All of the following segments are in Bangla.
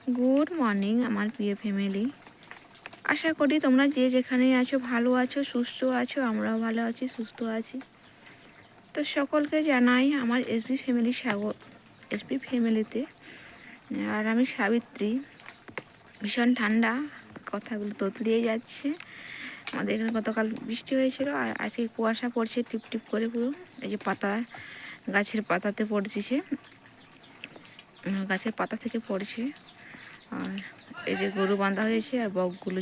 গুড মর্নিং আমার প্রিয় ফ্যামিলি। আশা করি তোমরা যে যেখানে আছো ভালো আছো, সুস্থ আছো। আমরাও ভালো আছি, সুস্থ আছি। তো সকলকে জানাই আমার এসবি ফ্যামিলিতে। আর আমি সাবিত্রী। ভীষণ ঠান্ডা, কথাগুলো তোতলিয়ে যাচ্ছে। আমাদের এখানে গতকাল বৃষ্টি হয়েছিল আর আজকে কুয়াশা পড়ছে টিপ টিপ করে পুরো। এই যে পাতা, গাছের পাতাতে পড়ছে, গাছের পাতা থেকে পড়ছে। আর এই যে গরু বাঁধা হয়েছে আর বকগুলো,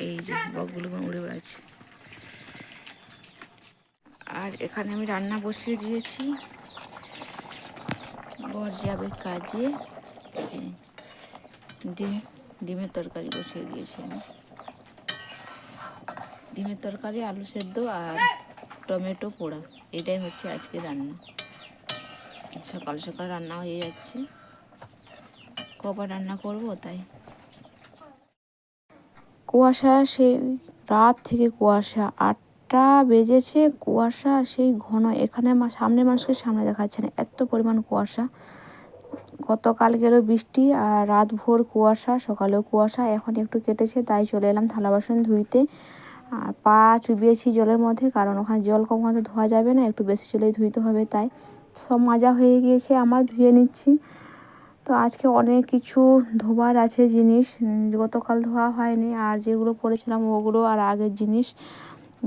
এই যে বকগুলো উড়ে বেড়াচ্ছে। আর এখানে আমি রান্না বসিয়ে দিয়েছি, বর যাবে কাজে। ডিমের তরকারি বসিয়ে দিয়েছি আমি। ডিমের তরকারি, আলু সেদ্ধ আর টমেটো পোড়া, এটাই হচ্ছে আজকে রান্না। সকাল সকাল রান্না হয়ে যাচ্ছে, কবার রান্না করব তাই। কুয়াশা, সেই রাত থেকে কুয়াশা, 8টা বেজেছে, কুয়াশা সেই ঘন। এখানে সামনে মানুষকে সামনে দেখাচ্ছে না, এত পরিমাণ কুয়াশা। গতকাল গেল বৃষ্টি আর রাত ভোর কুয়াশা, সকালেও কুয়াশা। এখন একটু কেটেছে তাই চলে এলাম থালা বাসন ধুইতে। আর পা চুবিয়েছি জলের মধ্যে, কারণ ওখানে জল কম হয়তো ধোয়া যাবে না, একটু বেশি জলেই ধুইতে হবে। তাই সব মাজা হয়ে গিয়েছে, আমার ধুয়ে নিচ্ছি। তো আজকে অনেক কিছু ধোবার আছে জিনিস, গতকাল ধোয়া হয়নি। আর যেগুলো পরেছিলাম ওগুলো আর আগের জিনিস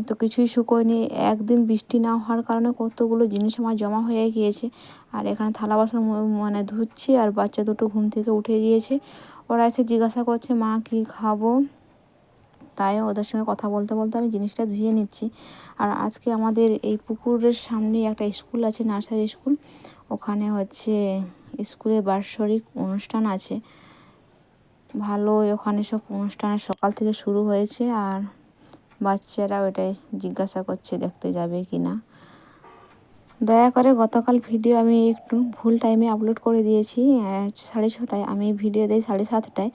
তো কিছুই শুকোয়নি। একদিন বৃষ্টি না হওয়ার কারণে কতগুলো জিনিস আমার জমা হয়ে গিয়েছে। আর এখানে থালা বাসন ধুচ্ছি। আর বাচ্চা দুটো ঘুম থেকে উঠে গিয়েছে, ওরা এসে জিজ্ঞাসা করছে মা কী খাবো। তাই ওদের সঙ্গে কথা বলতে বলতে আমি জিনিসটা ধুয়ে নিচ্ছি। আর আজকে আমাদের এই পুকুরের সামনে একটা স্কুল আছে, নার্সারি স্কুল। ওখানে হচ্ছে স্কুলের বার্ষিক অনুষ্ঠান আছে, ভালো। ওখানে সব অনুষ্ঠানের সকাল থেকে শুরু হয়েছে আর বাচ্চারা ওটাই জিজ্ঞাসা করছে দেখতে যাবে কি না। দয়া করে গতকাল ভিডিও আমি একটু ভুল টাইমে আপলোড করে দিয়েছি, 6:30টায়। আমি ভিডিও দিই 7:30টায়।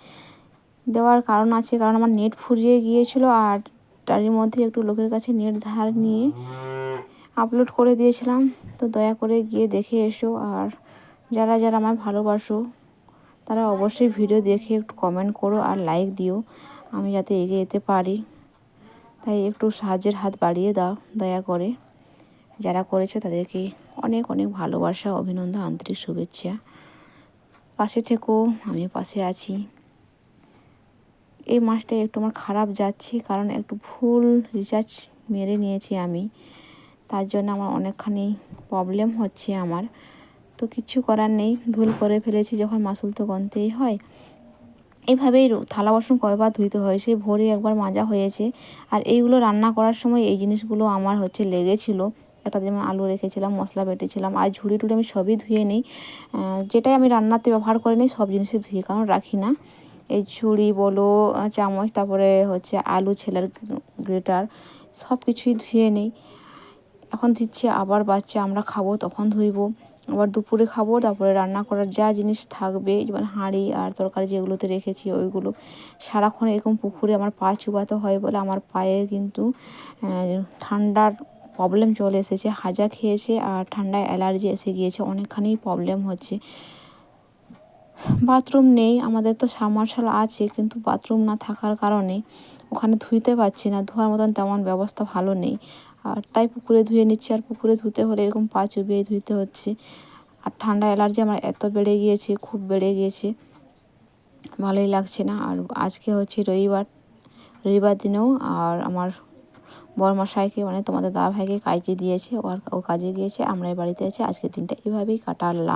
দেওয়ার কারণ আছে, কারণ আমার নেট ফুরিয়ে গিয়েছিল আর তারই মধ্যে একটু লোকের কাছে নেট ধার নিয়ে আপলোড করে দিয়েছিলাম। তো দয়া করে গিয়ে দেখে এসো। আর যারা যারা আমায় ভালোবাসো তারা অবশ্যই ভিডিও দেখে একটু কমেন্ট করো আর লাইক দিও, আমি যাতে এগিয়ে যেতে পারি। তাই একটু সাহায্যের হাত বাড়িয়ে দাও দয়া করে। যারা করেছো তাদেরকে অনেক অনেক ভালোবাসা, অভিনন্দন, আন্তরিক শুভেচ্ছা। পাশে থেকো, আমি পাশে আছি। এই মাসটা একটু আমার খারাপ যাচ্ছে, কারণ একটু ভুল রিচার্জ মেরে নিয়েছি আমি, তার জন্য আমার অনেকখানি প্রবলেম হচ্ছে আমার। তো কিছু করার নেই, ভুল করে ফেলেছি যখন, মাসুল তো গণতেই হয়। এইভাবেই থালা বাসন কয়বার ধুইতে হয়, সে ভোরে একবার মাজা হয়েছে। আর এইগুলো রান্না করার সময় এই জিনিসগুলো আমার লেগেছিল। একটা যেমন আলু রেখেছিলাম, মশলা বেটেছিলাম, আর ঝুড়ি টুড়ি আমি সবই ধুয়ে নিই। যেটাই আমি রান্নাতে ব্যবহার করে নিই সব জিনিসই ধুয়ে, কারণ রাখি না। এই ছুরি বলো, চামচ, তারপরে হচ্ছে আলু ছেলার গ্রেটার, সব কিছুই ধুয়ে নিই। এখন দিচ্ছি, আবার বাচ্চা আমরা খাবো তখন ধুইব, আবার দুপুরে খাবো, তারপরে রান্না করার যা জিনিস থাকবে, যেমন হাঁড়ি আর তরকারি যেগুলোতে রেখেছি ওইগুলো। সারাক্ষণ এরকম পুকুরে আমার পা চুবাতে হয় বলে আমার পায়ে কিন্তু ঠান্ডার প্রবলেম চলে এসেছে, হাজা খেয়েছে আর ঠান্ডায় অ্যালার্জি এসে গিয়েছে, অনেকখানি প্রবলেম হচ্ছে। বাথরুম নেই, আমাদের তো সাবমার্শাল আছে, কিন্তু বাথরুম না থাকার কারণে ওখানে ধুইতে পারছি না, ধোয়ার মতন তেমন ব্যবস্থা ভালো নেই। আর তাই পুকুরে ধুয়ে নিচ্ছি। আর পুকুরে ধুতে হলে এরকম পা চুবিয়ে ধুইতে হচ্ছে। আর ঠান্ডা অ্যালার্জি আমার এত বেড়ে গিয়েছে, খুব বেড়ে গিয়েছে, ভালোই লাগছে না। আর আজকে হচ্ছে রবিবার দিনেও আর আমার বড়মশাইকে, মানে তোমাদের দাদা ভাইকে কাজে দিয়েছে, ও কাজে গিয়েছে, আমরা এই বাড়িতে আছি। আজকের দিনটা এভাবেই কাটালাম।